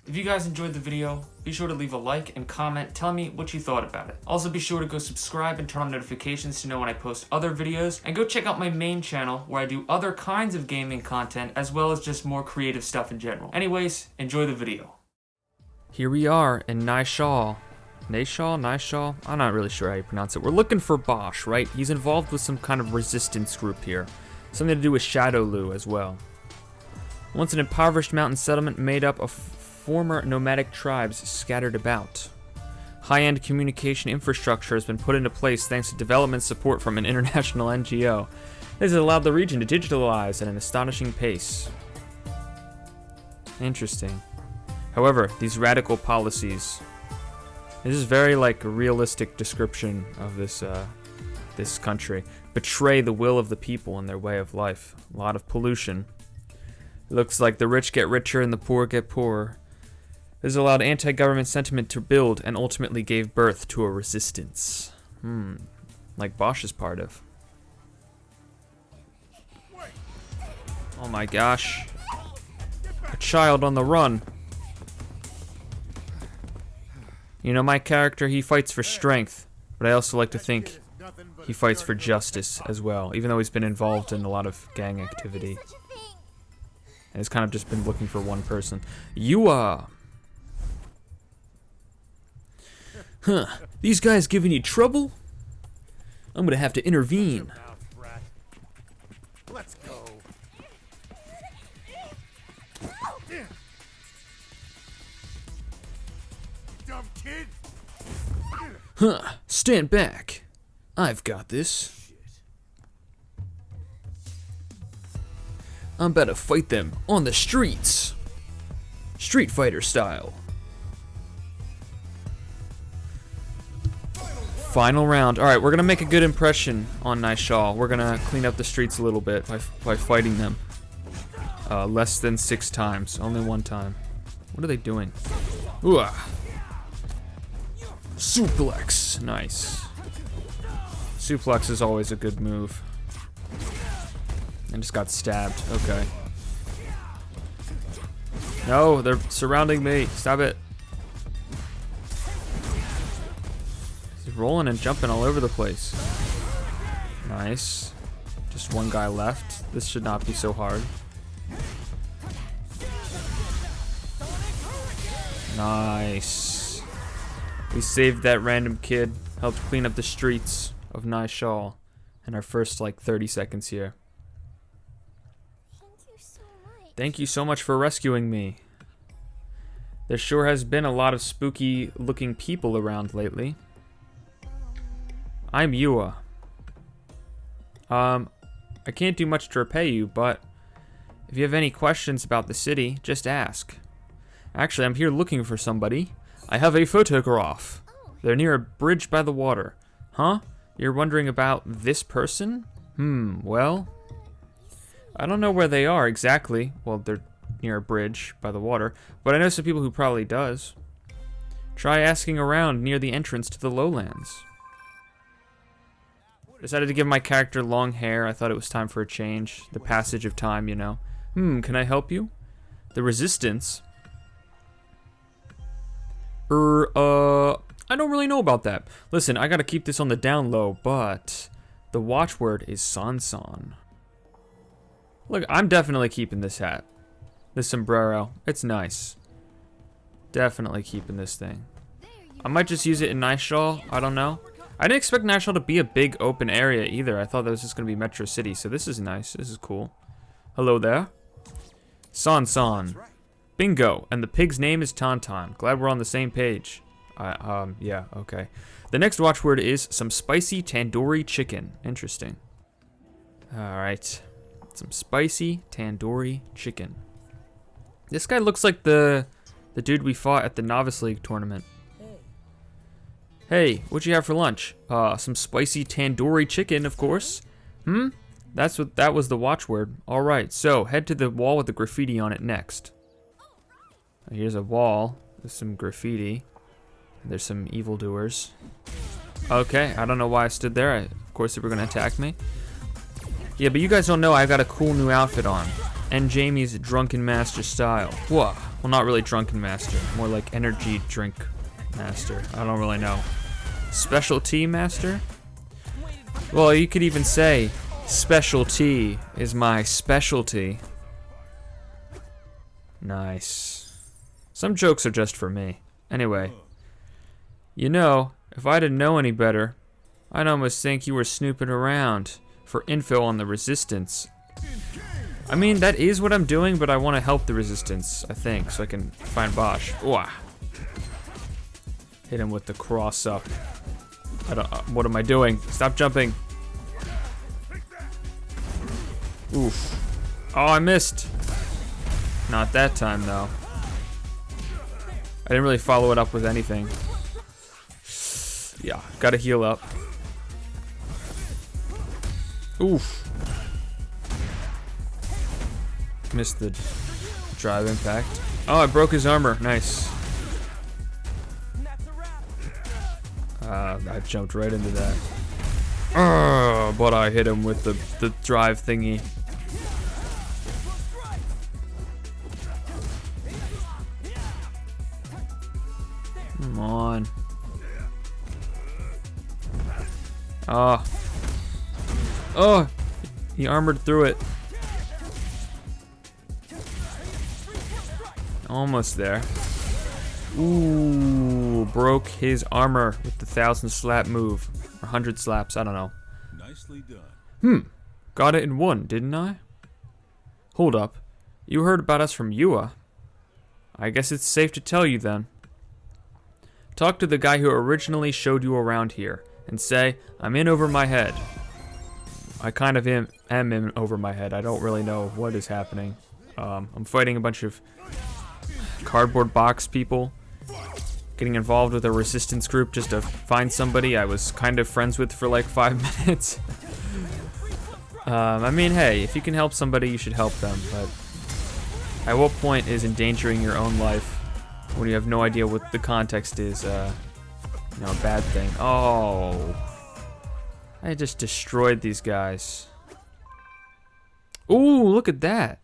If you guys enjoyed the video, be sure to leave a like and comment telling me what you thought about it. Also be sure to go subscribe and turn on notifications to know when I post other videos, and go check out my main channel where I do other kinds of gaming content as well as just more creative stuff in general. Anyways, enjoy the video. Here we are in Nayshall. Nayshall? I'm not really sure how you pronounce it. We're looking for Bosch, right? He's involved with some kind of resistance group here. Something to do with Shadowloo as well. Once an impoverished mountain settlement made up of former nomadic tribes scattered about. High-end communication infrastructure has been put into place thanks to development support from an international NGO. This has allowed the region to digitalize at an astonishing pace. Interesting. However, these radical policies... This is very like a realistic description of this country. Betray the will of the people and their way of life. A lot of pollution. It looks like the rich get richer and the poor get poorer. This allowed anti-government sentiment to build and ultimately gave birth to a resistance. Like Bosch is part of. Oh my gosh. A child on the run. You know, my character, he fights for strength, but I also like to think he fights for justice as well, even though he's been involved in a lot of gang activity. And he's kind of just been looking for one person. Huh, these guys giving you trouble? I'm gonna have to intervene. Let's go. Dumb kid. Huh, stand back. I've got this. I'm about to fight them on the streets. Street Fighter style. Final round. Alright, we're gonna make a good impression on Nayshall. We're gonna clean up the streets a little bit by fighting them. Less than 6 times. Only 1 time. What are they doing? Ooh. Suplex. Nice. Suplex is always a good move. And just got stabbed. Okay. No, they're surrounding me. Stop it. He's rolling and jumping all over the place. Nice. Just 1 guy left. This should not be so hard. Nice. We saved that random kid. Helped clean up the streets of Nayshall in our first like 30 seconds here. Thank you so much for rescuing me. There sure has been a lot of spooky looking people around lately. I'm Yua. I can't do much to repay you, but if you have any questions about the city, just ask. Actually, I'm here looking for somebody. I have a photograph. They're near a bridge by the water. Huh? You're wondering about this person? Well... I don't know where they are exactly. Well, they're near a bridge by the water, but I know some people who probably does. Try asking around near the entrance to the lowlands. Decided to give my character long hair. I thought it was time for a change. The passage of time, you know. Can I help you? The resistance? I don't really know about that. Listen, I gotta keep this on the down low, but the watchword is Sansan. Look, I'm definitely keeping this hat. This sombrero. It's nice. Definitely keeping this thing. I might just use it in Nayshall. I don't know. I didn't expect Nayshall to be a big open area either. I thought that was just going to be Metro City. So this is nice. This is cool. Hello there. Sansan. Bingo. And the pig's name is Tauntaun. Glad we're on the same page. Yeah, okay. The next watchword is some spicy tandoori chicken. Interesting. Alright. Some spicy tandoori chicken. This guy looks like the dude we fought at the Novice League tournament. Hey, what'd you have for lunch? Some spicy tandoori chicken, of course. That was the watchword. All right, so head to the wall with the graffiti on it next. Here's a wall with some graffiti. There's some evildoers. Okay, I don't know why I stood there. Of course they were gonna attack me. Yeah, but you guys don't know I got a cool new outfit on. And Jamie's Drunken Master style. Whoa. Well, not really drunken master. More like energy drink master. I don't really know. Specialty master? Well, you could even say specialty is my specialty. Nice. Some jokes are just for me. Anyway. You know, if I didn't know any better, I'd almost think you were snooping around for info on the Resistance. I mean, that is what I'm doing, but I want to help the Resistance, I think, so I can find Bosch. Ooh. Hit him with the cross up. What am I doing? Stop jumping. Oof. Oh, I missed. Not that time, though. I didn't really follow it up with anything. Yeah, gotta heal up. Oof. Missed the drive impact. Oh, I broke his armor. Nice. I jumped right into that. Oh, but I hit him with the drive thingy. Come on. Oh. Oh, he armored through it. Almost there. Ooh, broke his armor with the 1,000 slap move. Or 100 slaps, I don't know. Nicely done. Got it in one, didn't I? Hold up. You heard about us from Yua. I guess it's safe to tell you then. Talk to the guy who originally showed you around here and say, I'm in over my head. I kind of am in over my head. I don't really know what is happening. I'm fighting a bunch of cardboard box people. Getting involved with a resistance group just to find somebody I was kind of friends with for like 5 minutes. I mean, hey, if you can help somebody, you should help them. But at what point is endangering your own life when you have no idea what the context is, you know, a bad thing? Oh, I just destroyed these guys. Ooh, look at that.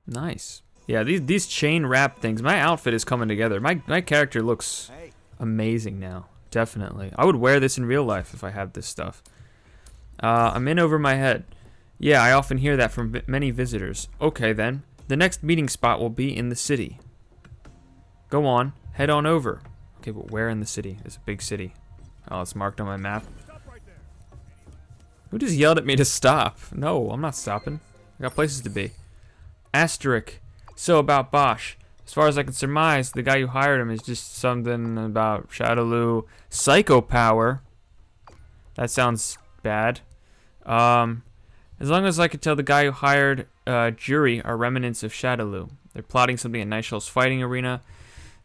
Nice. Yeah, these chain wrap things. My outfit is coming together. My character looks amazing now. Definitely. I would wear this in real life if I had this stuff. I'm in over my head. Yeah, I often hear that from many visitors. Okay, then. The next meeting spot will be in the city. Go on. Head on over. Okay, but where in the city? It's a big city. Oh, it's marked on my map. Who just yelled at me to stop? No, I'm not stopping. I got places to be. Asterisk. So about Bosch, as far as I can surmise, the guy who hired him is just something about Shadowloo psycho power. That sounds bad. As long as I could tell, the guy who hired Jury are remnants of Shadowloo. They're plotting something at Nayshall's fighting arena.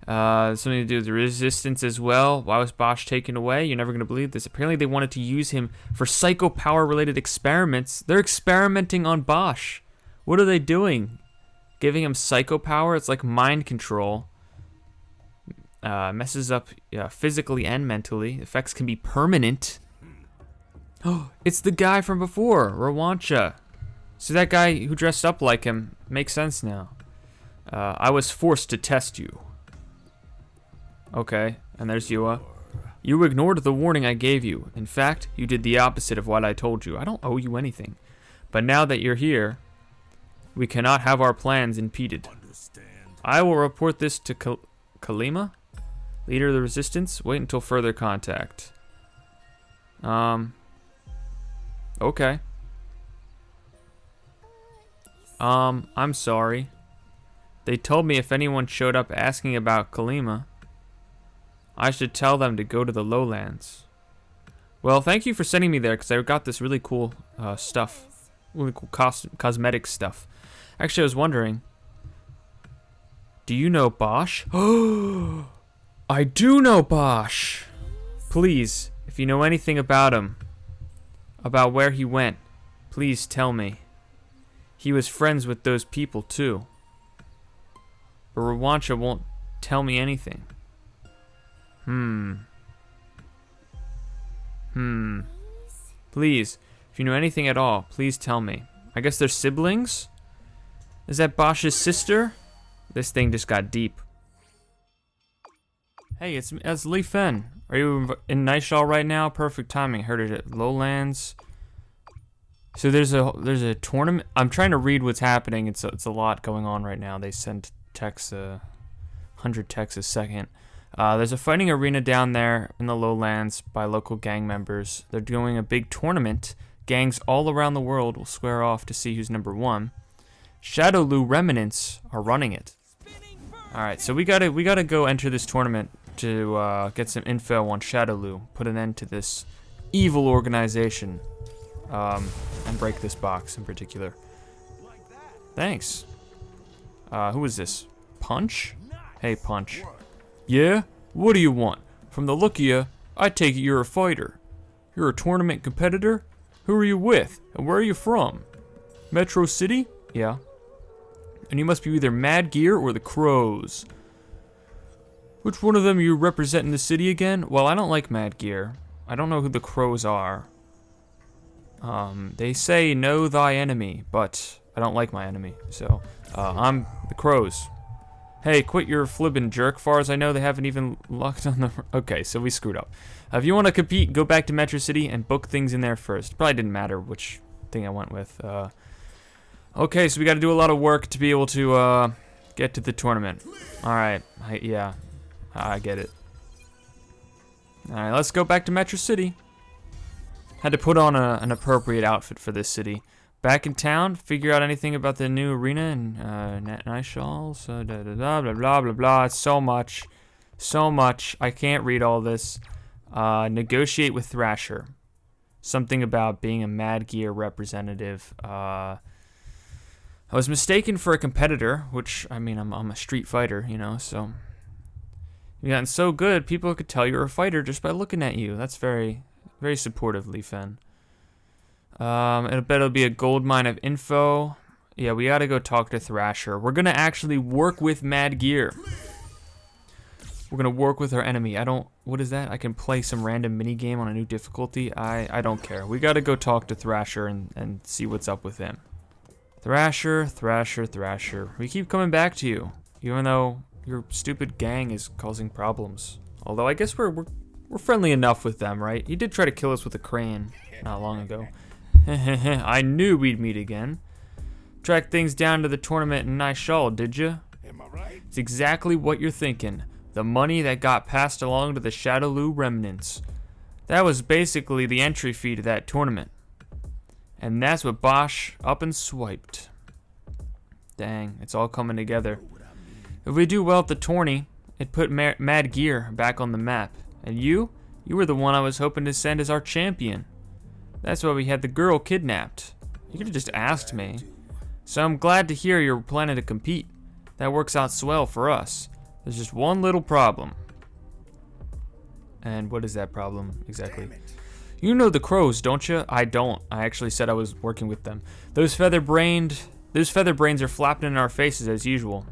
Something to do with the Resistance as well. Why was Bosch taken away? You're never going to believe this. Apparently they wanted to use him for psycho power related experiments. They're experimenting on Bosch. What are they doing? Giving him psycho power? It's like mind control. Messes up physically and mentally. Effects can be permanent. Oh, it's the guy from before, Rawancha. So that guy who dressed up like him makes sense now. I was forced to test you. Okay, and there's Yua. You ignored the warning I gave you. In fact, you did the opposite of what I told you. I don't owe you anything. But now that you're here, we cannot have our plans impeded. I will report this to Kalima, leader of the Resistance. Wait until further contact. Okay. I'm sorry. They told me if anyone showed up asking about Kalima, I should tell them to go to the lowlands. Well, thank you for sending me there, because I got this really cool stuff. Really cool cosmetic stuff. Actually, I was wondering, do you know Bosch? Oh, I do know Bosch. Please, if you know anything about him, about where he went, please tell me. He was friends with those people too. But Rawancha won't tell me anything. Please, if you know anything at all, please tell me. I guess they're siblings? Is that Bosch's sister? This thing just got deep. Hey, it's Lee Fen. Are you in Nayshall right now? Perfect timing. Heard it at Lowlands. So there's a tournament. I'm trying to read what's happening. It's a lot going on right now. They send texts 100 texts a second. There's a fighting arena down there in the Lowlands by local gang members. They're doing a big tournament. Gangs all around the world will square off to see who's number one. Shadowloo remnants are running it. All right, so we gotta go enter this tournament to get some info on Shadowloo, put an end to this evil organization, and break this box in particular. Thanks. Who is this? Punch? Hey, Punch. Yeah? What do you want? From the look of you, I take it you're a fighter. You're a tournament competitor? Who are you with? And where are you from? Metro City? Yeah. And you must be either Mad Gear or the Crows. Which one of them you represent in the city again? Well, I don't like Mad Gear. I don't know who the Crows are. They say know thy enemy, but I don't like my enemy. So, I'm the Crows. Hey, quit your flippin' jerk. Far as I know, they haven't even locked on the... Okay, so we screwed up. If you want to compete, go back to Metro City and book things in there first. Probably didn't matter which thing I went with. Okay, so we got to do a lot of work to be able to get to the tournament. Alright, yeah, I get it. Alright, let's go back to Metro City. Had to put on an appropriate outfit for this city. Back in town, figure out anything about the new arena in Nayshall. So blah blah blah blah blah. It's so much. I can't read all this. Negotiate with Thrasher. Something about being a Mad Gear representative. I was mistaken for a competitor, which I mean I'm a street fighter, you know. So you've gotten so good, people could tell you're a fighter just by looking at you. That's very supportive, Lee Fen. I bet it'll be a gold mine of info. Yeah, we gotta go talk to Thrasher. We're gonna actually work with Mad Gear. We're gonna work with our enemy. What is that? I can play some random mini game on a new difficulty? I don't care. We gotta go talk to Thrasher and see what's up with him. Thrasher. We keep coming back to you, even though your stupid gang is causing problems. Although I guess we're friendly enough with them, right? He did try to kill us with a crane not long ago. I knew we'd meet again. Track things down to the tournament in Nayshall, did you? Am I right? It's exactly what you're thinking. The money that got passed along to the Shadowloo remnants. That was basically the entry fee to that tournament. And that's what Bosch up and swiped. Dang, it's all coming together. If we do well at the tourney, it put Mad Gear back on the map. And you were the one I was hoping to send as our champion. That's why we had the girl kidnapped. You could have just asked me. So I'm glad to hear you're planning to compete. That works out swell for us. There's just one little problem. And what is that problem exactly? You know the Crows, don't you? I don't. I actually said I was working with them. Those feather brains are flapping in our faces as usual.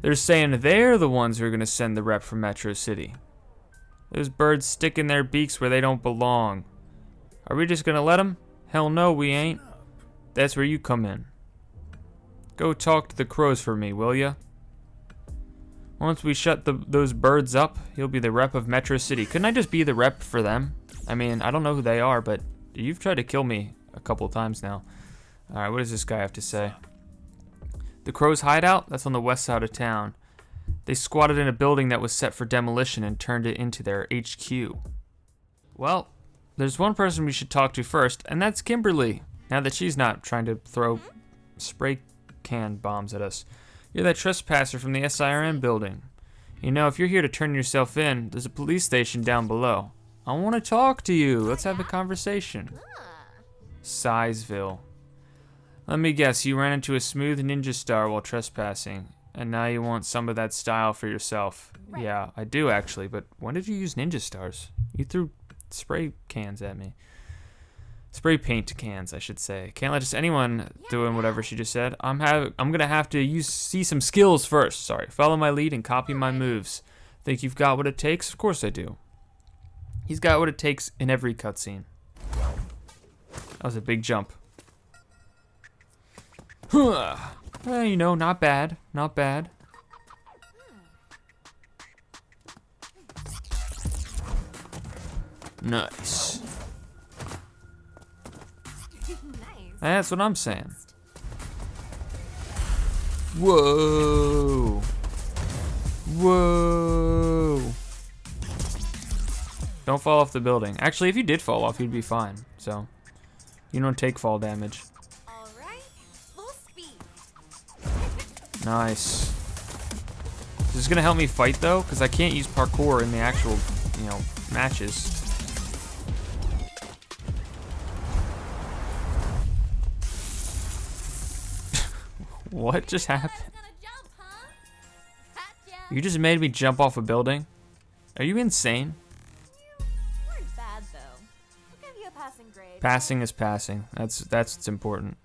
They're saying they're the ones who are going to send the rep from Metro City. Those birds sticking their beaks where they don't belong. Are we just gonna let them? Hell no, we ain't. That's where you come in. Go talk to the Crows for me, will ya? Once we shut those birds up, you'll be the rep of Metro City. Couldn't I just be the rep for them? I mean, I don't know who they are, but you've tried to kill me a couple times now. Alright, what does this guy have to say? The Crows' hideout? That's on the west side of town. They squatted in a building that was set for demolition and turned it into their HQ. Well, there's one person we should talk to first, and that's Kimberly. Now that she's not trying to throw spray can bombs at us. You're that trespasser from the SIRM building. You know, if you're here to turn yourself in, there's a police station down below. I want to talk to you. Let's have a conversation. Sizeville. Let me guess, you ran into a smooth ninja star while trespassing, and now you want some of that style for yourself. Yeah, I do actually, but when did you use ninja stars? You threw spray cans at me. Spray paint cans, I should say. Can't let just anyone doing whatever she just said. I'm gonna have to see some skills first. Sorry. Follow my lead and copy my moves. Think you've got what it takes? Of course I do. He's got what it takes in every cutscene. That was a big jump. You know, not bad. Not bad. Nice. Nice. That's what I'm saying. Whoa. Whoa. Don't fall off the building. Actually, if you did fall off, you'd be fine. So, you don't take fall damage. All right, full speed. Nice. Is this gonna help me fight though? Because I can't use parkour in the actual, matches. What just happened? Gonna jump, huh? Gotcha. You just made me jump off a building? Are you insane? You weren't bad though. I'll give you a passing grade. Passing is passing. That's what's important.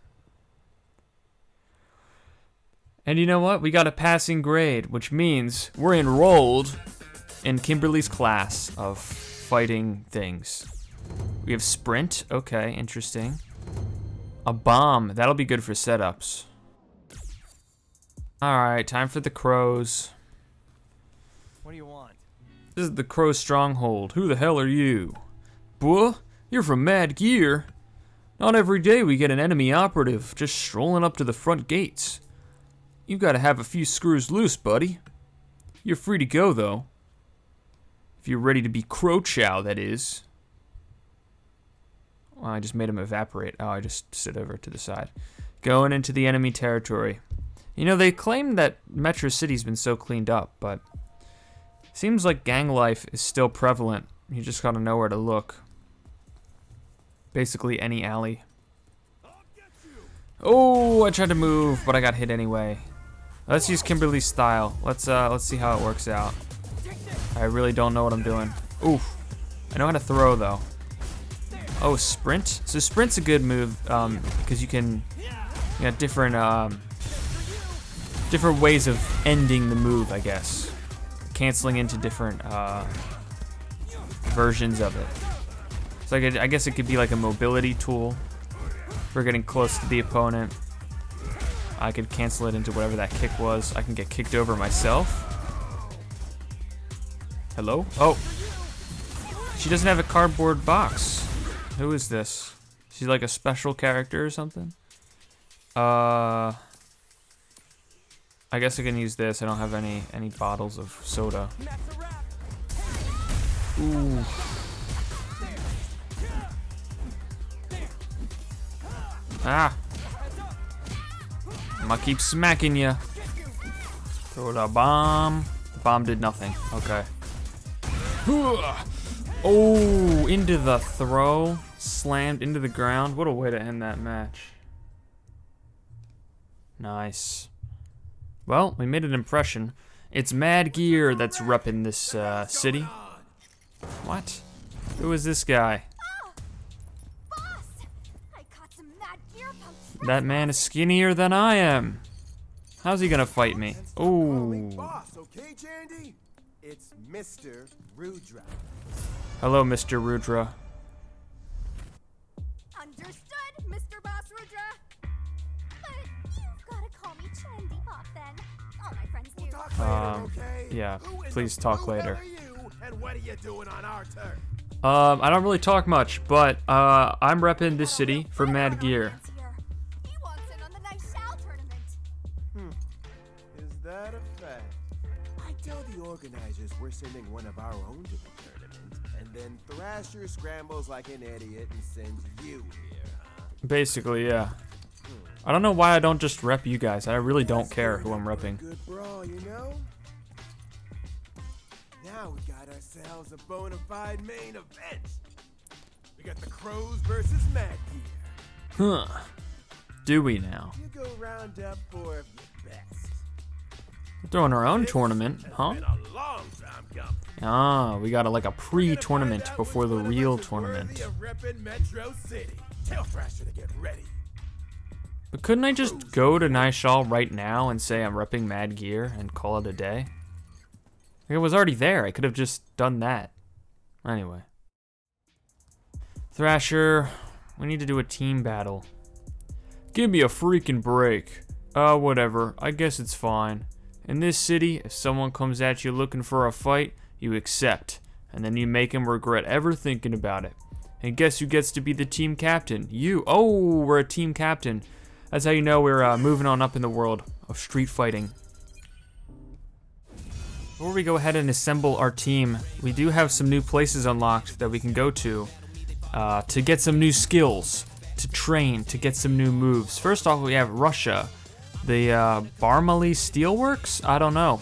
And you know what? We got a passing grade, which means we're enrolled in Kimberly's class of fighting things. We have sprint. Okay, interesting. A bomb. That'll be good for setups. Alright, time for the crows. What do you want? This is the crow stronghold. Who the hell are you? Buh? You're from Mad Gear. Not every day we get an enemy operative just strolling up to the front gates. You've got to have a few screws loose, buddy. You're free to go, though. If you're ready to be crow chow, that is. Well, I just made him evaporate. Oh, I just stood over to the side. Going into the enemy territory. You know, they claim that Metro City's been so cleaned up, but seems like gang life is still prevalent. You just gotta know where to look. Basically any alley. Oh, I tried to move, but I got hit anyway. Let's use Kimberly's style. Let's see how it works out. I really don't know what I'm doing. Oof. I know how to throw though. Oh, sprint. So sprint's a good move because you can different ways of ending the move, I guess. Canceling into different versions of it. So I guess it could be like a mobility tool. If we're getting close to the opponent, I could cancel it into whatever that kick was. I can get kicked over myself. Hello? Oh. She doesn't have a cardboard box. Who is this? She's like a special character or something? I guess I can use this. I don't have any bottles of soda. Ooh. Ah. I'm gonna keep smacking you. Throw the bomb. The bomb did nothing. Okay. Oh, into the throw. Slammed into the ground. What a way to end that match. Nice. Well, we made an impression. It's Mad Gear that's repping this city. What? Who is this guy? Boss, I caught some Mad Gear punks. That man is skinnier than I am. How's he gonna fight me? Oh. Boss, okay, Jandy? It's Mr. Rudra. Hello, Mr. Rudra. Understood, Mr. Boss Rudra. But you've gotta call me Chandy Pop then. All my friends do. Talk later, okay? Yeah, Who in please the talk blue hell later. are you, and what are you doing on our turf? I don't really talk much, but I'm repping this city for Mad Gear. He wants in on the Nayshall tournament. Is that a fact? I tell the organizers we're sending one of our own to the tournament, and then Thrasher scrambles like an idiot and sends you here, huh? Basically, yeah. I don't know why I don't just rep you guys. I really don't care who I'm repping. Good brawl, you know? Now we got ourselves a bona fide main event. We got the Crows versus Mad Gear. Huh. Do we now? You go round up four of your best. We're throwing our own tournament, It's huh? been a long time coming. Ah, we got like a pre-tournament before the real tournament. Reppin' Metro City. Tell Thrasher to get ready. But couldn't I just go to Nayshall right now and say I'm repping Mad Gear and call it a day? Like, it was already there. I could have just done that. Anyway. Thrasher, we need to do a team battle. Give me a freaking break. Whatever. I guess it's fine. In this city, if someone comes at you looking for a fight, you accept. And then you make him regret ever thinking about it. And guess who gets to be the team captain? You. Oh, we're a team captain. That's how you know we're moving on up in the world of street fighting. Before we go ahead and assemble our team, we do have some new places unlocked that we can go to get some new skills, to train, to get some new moves. First off, we have Russia. The Barmali Steelworks? I don't know.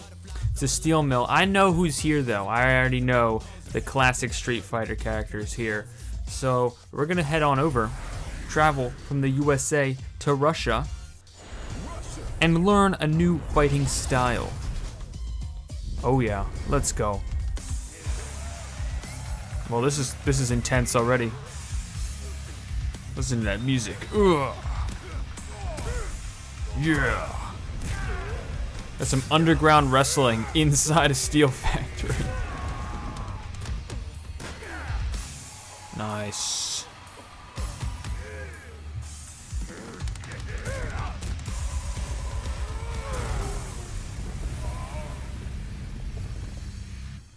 It's a steel mill. I know who's here, though. I already know the classic Street Fighter characters here. So we're gonna head on over, travel from the USA to Russia, and learn a new fighting style. Oh yeah, let's go. Well, this is intense already. Listen to that music. Ugh. Yeah. That's some underground wrestling inside a steel factory. Nice.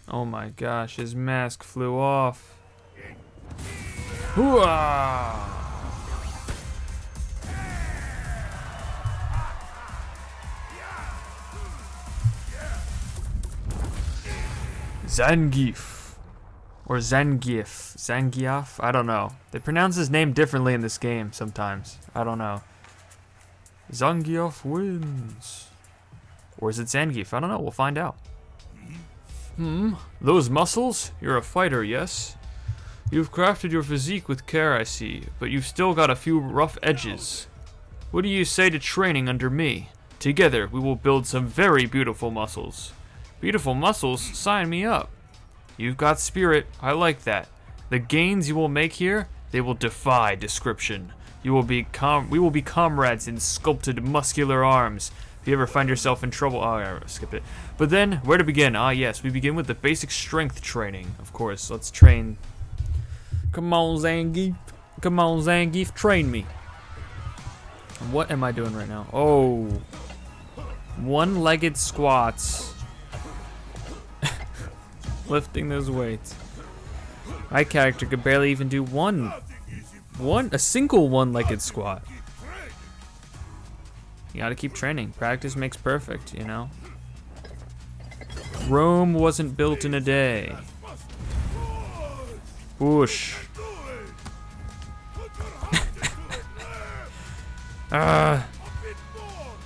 Oh my gosh, his mask flew off. Hooah! Zangief. Or Zangief, I don't know. They pronounce his name differently in this game sometimes. I don't know. Zangief wins. Or is it Zangief? I don't know, we'll find out. Those muscles? You're a fighter, yes? You've crafted your physique with care, I see, but you've still got a few rough edges. What do you say to training under me? Together, we will build some very beautiful muscles. Beautiful muscles? Sign me up. You've got spirit. I like that. The gains you will make here, they will defy description. We will be comrades in sculpted muscular arms. If you ever find yourself in trouble, I skipped it. But then, where to begin? Ah, yes, we begin with the basic strength training. Of course, let's train. Come on, Zangief. Come on, Zangief, train me. What am I doing right now? Oh, one-legged squats. Lifting those weights. My character could barely even do a single one-legged squat. You gotta keep training. Practice makes perfect, you know? Rome wasn't built in a day. Whoosh.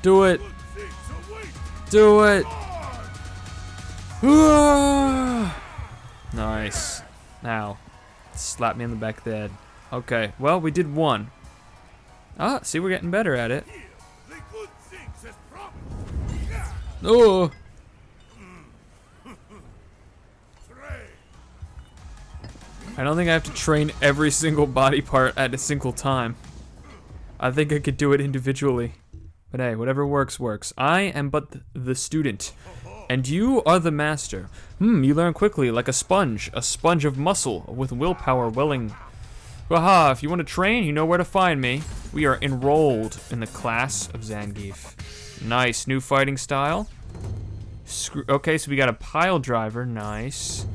Do it. Do it. Nice. Now, slap me in the back of the head. Okay, well, we did one. Ah, see, we're getting better at it. Oh! I don't think I have to train every single body part at a single time. I think I could do it individually. But hey, whatever works, works. I am but the student. And you are the master. You learn quickly, like a sponge of muscle with willpower welling. Haha, if you want to train, you know where to find me. We are enrolled in the class of Zangief. Nice, new fighting style. Okay, so we got a pile driver, nice.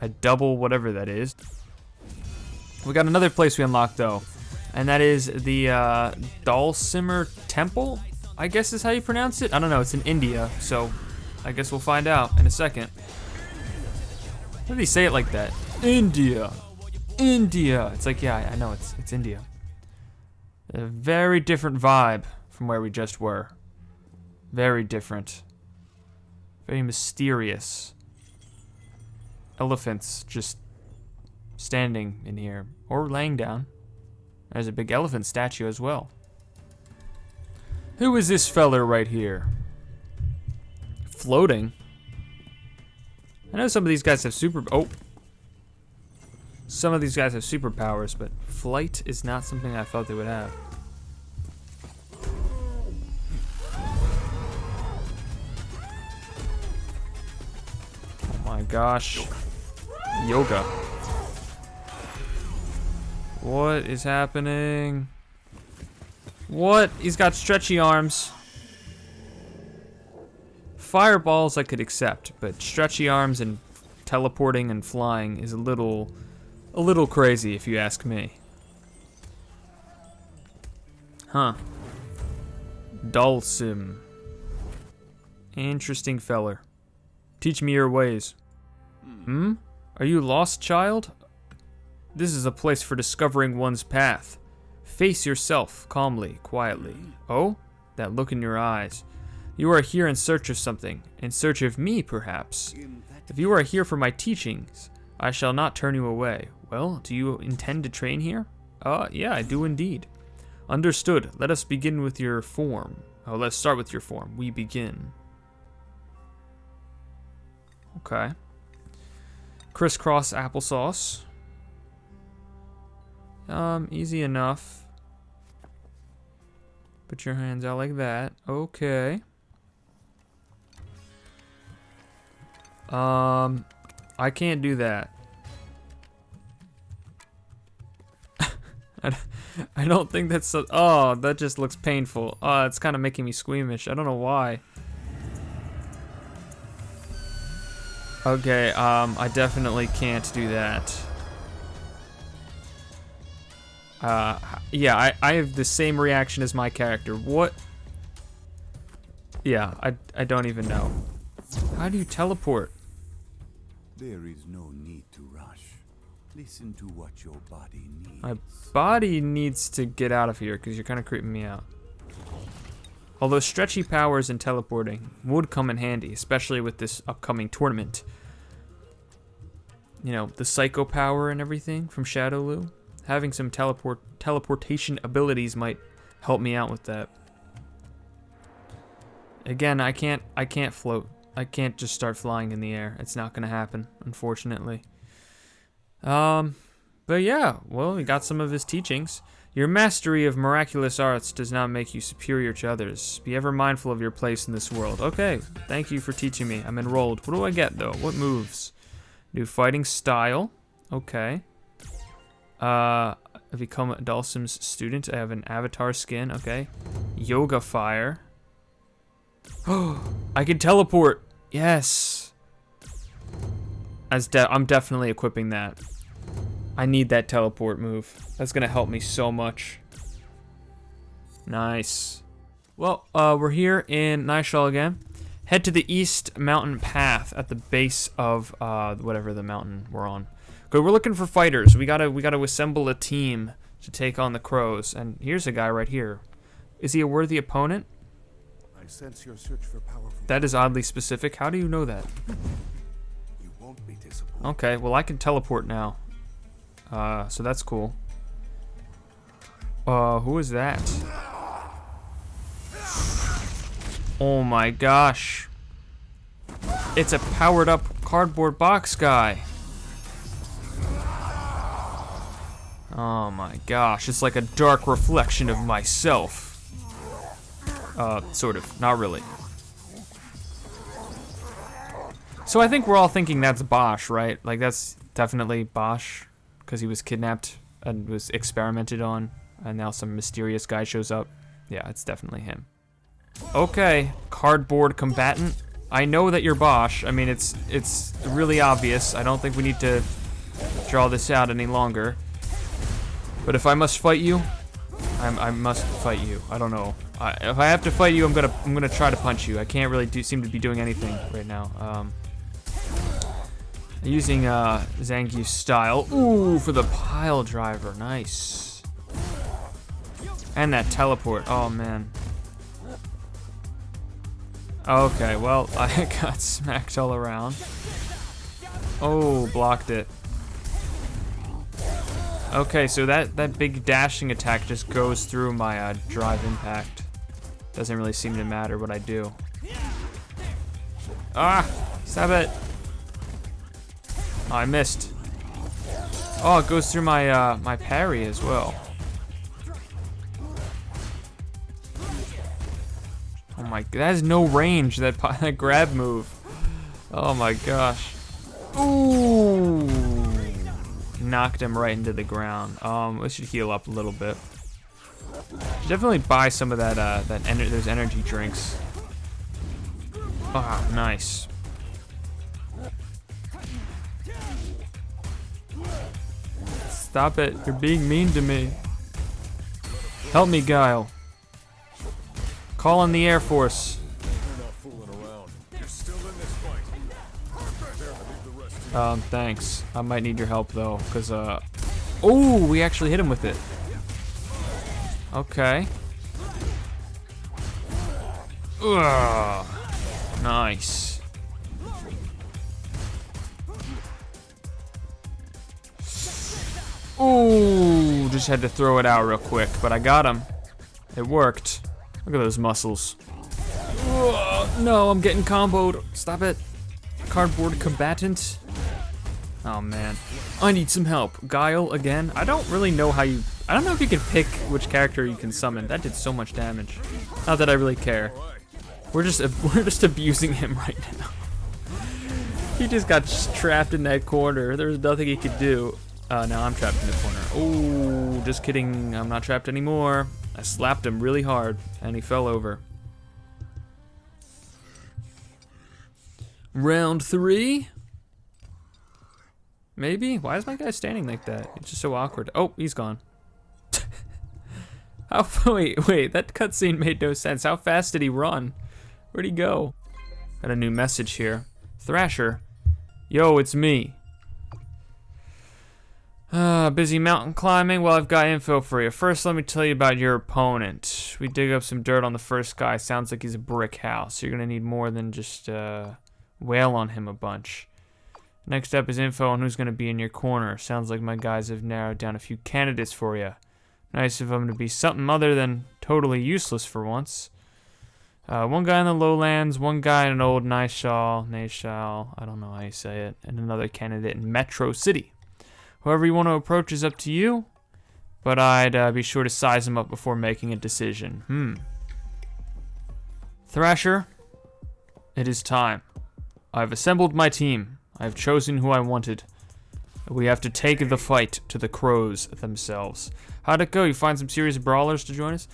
A double whatever that is. We got another place we unlocked though. And that is the Dalsimmer Temple, I guess is how you pronounce it. I don't know, it's in India, so I guess we'll find out in a second. Why do they say it like that? India. India. It's like, yeah, I know, it's India. A very different vibe from where we just were. Very different. Very mysterious. Elephants just standing in here, or laying down. There's a big elephant statue as well. Who is this feller right here? Floating? I know some of these guys have some of these guys have superpowers, but flight is not something I thought they would have. Oh my gosh. Yoga. What is happening? What? He's got stretchy arms. Fireballs I could accept, but stretchy arms and teleporting and flying is a little crazy if you ask me. Huh. Dulcim. Interesting feller. Teach me your ways. Hmm? Are you lost, child? This is a place for discovering one's path. Face yourself calmly, quietly. Oh? That look in your eyes. You are here in search of something. In search of me, perhaps. If you are here for my teachings, I shall not turn you away. Well, do you intend to train here? Yeah, I do indeed. Understood. Let us begin with your form. Oh, let's start with your form. We begin. Okay. Crisscross applesauce. Easy enough. Put your hands out like that. Okay. I can't do that. I don't think that's so, oh, that just looks painful. Oh, it's kind of making me squeamish. I don't know why. Okay, I definitely can't do that. Yeah, I have the same reaction as my character. What? Yeah, I don't even know. How do you teleport? There is no need to rush. Listen to what your body needs. My body needs to get out of here because you're kind of creeping me out. Although stretchy powers and teleporting would come in handy, especially with this upcoming tournament. You know, the psycho power and everything from Shadowloo. Having some teleportation abilities might help me out with that. Again, I can't float. I can't just start flying in the air. It's not gonna happen, unfortunately. But yeah, well, we got some of his teachings. Your mastery of miraculous arts does not make you superior to others. Be ever mindful of your place in this world. Okay, thank you for teaching me. I'm enrolled. What do I get, though? What moves? New fighting style. Okay. I've become Dulcim's student. I have an avatar skin. Okay. Yoga fire. Oh, I can teleport. Yes. I'm definitely equipping that. I need that teleport move. That's gonna help me so much. Nice. Well, we're here in Nayshall again. Head to the east mountain path at the base of whatever the mountain we're on. Good. We're looking for fighters. We gotta assemble a team to take on the crows. And here's a guy right here. Is he a worthy opponent? I sense your search for powerful. That is oddly specific. How do you know that? You won't be disappointed. Okay. Well, I can teleport now. So that's cool. Who is that? Oh my gosh. It's a powered up cardboard box guy. Oh my gosh, it's like a dark reflection of myself. Sort of, not really. So I think we're all thinking that's Bosch, right? Like that's definitely Bosch. Because he was kidnapped and was experimented on, and now some mysterious guy shows up. Yeah, it's definitely him. Okay, cardboard combatant. I know that you're Bosch. I mean, it's really obvious. I don't think we need to draw this out any longer. But if I must fight you, I must fight you. I don't know. If I have to fight you, I'm gonna try to punch you. I can't really seem to be doing anything right now. Using Zangief's style. Ooh, for the pile driver. Nice. And that teleport. Oh, man. Okay, well, I got smacked all around. Oh, blocked it. Okay, so that big dashing attack just goes through my drive impact. Doesn't really seem to matter what I do. Ah! Stop it! Oh, I missed. Oh, it goes through my my parry as well. Oh my, that has no range, that grab move. Oh my gosh. Ooh. Knocked him right into the ground. We should heal up a little bit. Should definitely buy some of that those energy drinks. Ah, nice. Stop it. You're being mean to me. Help me, Guile. Call in the Air Force. Thanks. I might need your help though, because oh, we actually hit him with it. Okay. Ugh. Nice. Ooh, just had to throw it out real quick, but I got him. It worked. Look at those muscles. Ugh, no, I'm getting comboed. Stop it. Cardboard combatant. Oh man. I need some help. Guile again. I don't really know how you... I don't know if you can pick which character you can summon. That did so much damage. Not that I really care. We're just abusing him right now. He just got trapped in that corner. There's nothing he could do. Now I'm trapped in the corner. Oh, just kidding. I'm not trapped anymore. I slapped him really hard, and he fell over. Round 3? Maybe? Why is my guy standing like that? It's just so awkward. Oh, he's gone. Wait, that cutscene made no sense. How fast did he run? Where'd he go? Got a new message here. Thrasher. Yo, it's me. Busy mountain climbing? Well, I've got info for you. First, let me tell you about your opponent. We dig up some dirt on the first guy. Sounds like he's a brick house. You're gonna need more than just, wail on him a bunch. Next up is info on who's gonna be in your corner. Sounds like my guys have narrowed down a few candidates for you. Nice of them to be something other than totally useless for once. One guy in the lowlands, one guy in an old Nayshall, I don't know how you say it, and another candidate in Metro City. Whoever you want to approach is up to you, but I'd be sure to size him up before making a decision. Thrasher, it is time. I've assembled my team. I have chosen who I wanted. We have to take the fight to the crows themselves. How'd it go? You find some serious brawlers to join us?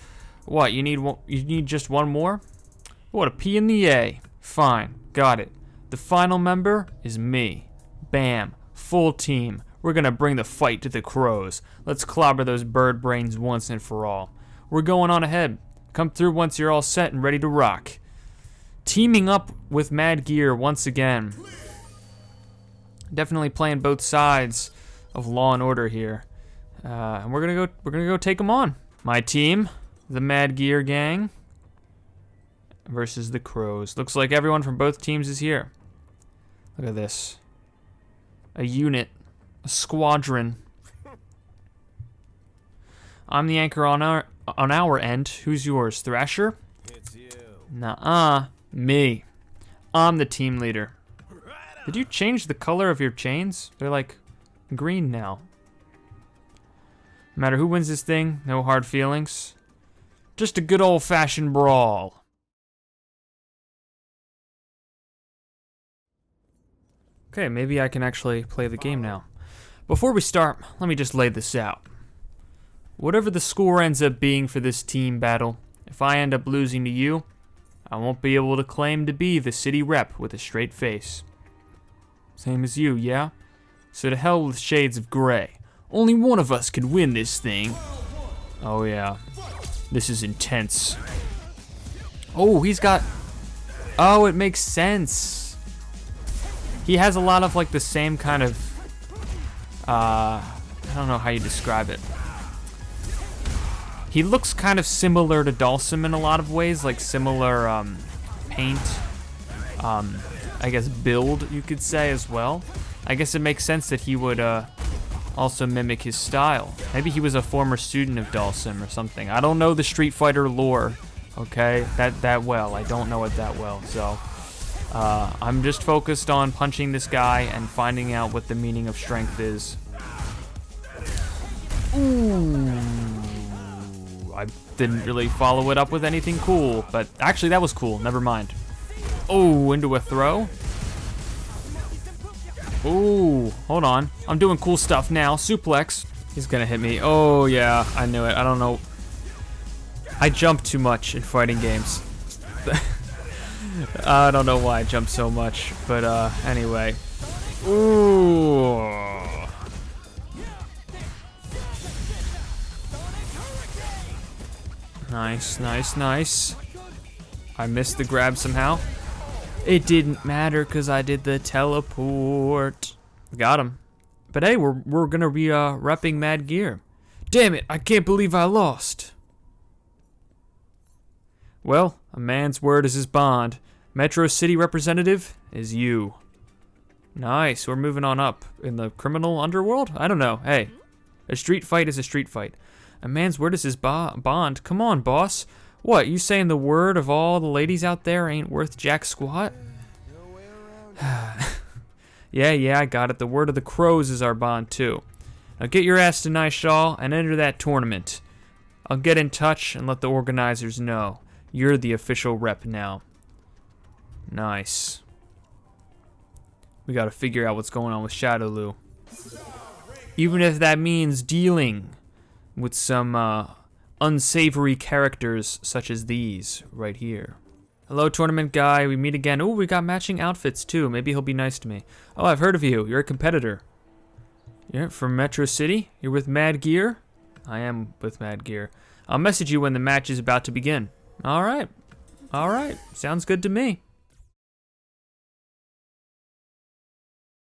What, you need just one more? What, a P and the A. Fine, got it. The final member is me. Bam, full team. We're gonna bring the fight to the crows. Let's clobber those bird brains once and for all. We're going on ahead. Come through once you're all set and ready to rock. Teaming up with Mad Gear once again. Definitely playing both sides of Law and Order here. And we're gonna go take them on. My team, the Mad Gear gang, versus the crows. Looks like everyone from both teams is here. Look at this. A unit. A squadron. I'm the anchor on our end. Who's yours, Thrasher? It's you. Nuh-uh. Me. I'm the team leader. Did you change the color of your chains? They're like green now. No matter who wins this thing, no hard feelings. Just a good old-fashioned brawl. Okay, maybe I can actually play the game now. Before we start, let me just lay this out. Whatever the score ends up being for this team battle, if I end up losing to you, I won't be able to claim to be the city rep with a straight face. Same as you, yeah? So to hell with shades of gray. Only one of us could win this thing. Oh yeah, this is intense. Oh, he's got... Oh, it makes sense. He has a lot of like the same kind of... I don't know how you describe it. He looks kind of similar to Dalsum in a lot of ways, like similar paint, I guess build, you could say, as well. I guess it makes sense that he would also mimic his style. Maybe he was a former student of Dalsum or something. I don't know the Street Fighter lore, okay, that well. I don't know it that well, so I'm just focused on punching this guy and finding out what the meaning of strength is. Ooh. I didn't really follow it up with anything cool, but actually that was cool, never mind. Oh, into a throw? Ooh, hold on. I'm doing cool stuff now. Suplex. He's gonna hit me. Oh yeah, I knew it. I don't know. I jump too much in fighting games. I don't know why I jump so much, but anyway. Ooh. Nice, nice, nice. I missed the grab somehow. It didn't matter because I did the teleport. Got him. But hey, we're gonna be repping Mad Gear. Damn it, I can't believe I lost. Well, a man's word is his bond. Metro City representative is you. Nice, we're moving on up in the criminal underworld? I don't know. Hey, a street fight is a street fight. A man's word is his bond. Come on, boss. What, you saying the word of all the ladies out there ain't worth jack squat? Yeah, I got it. The word of the crows is our bond, too. Now get your ass to Nayshall and enter that tournament. I'll get in touch and let the organizers know. You're the official rep now. Nice. We gotta figure out what's going on with Shadowloo. Even if that means dealing with some unsavory characters such as these right here. Hello, tournament guy. We meet again. Oh, we got matching outfits too. Maybe he'll be nice to me. Oh, I've heard of you. You're a competitor. You're from Metro City? You're with Mad Gear? I am with Mad Gear. I'll message you when the match is about to begin. All right. Sounds good to me.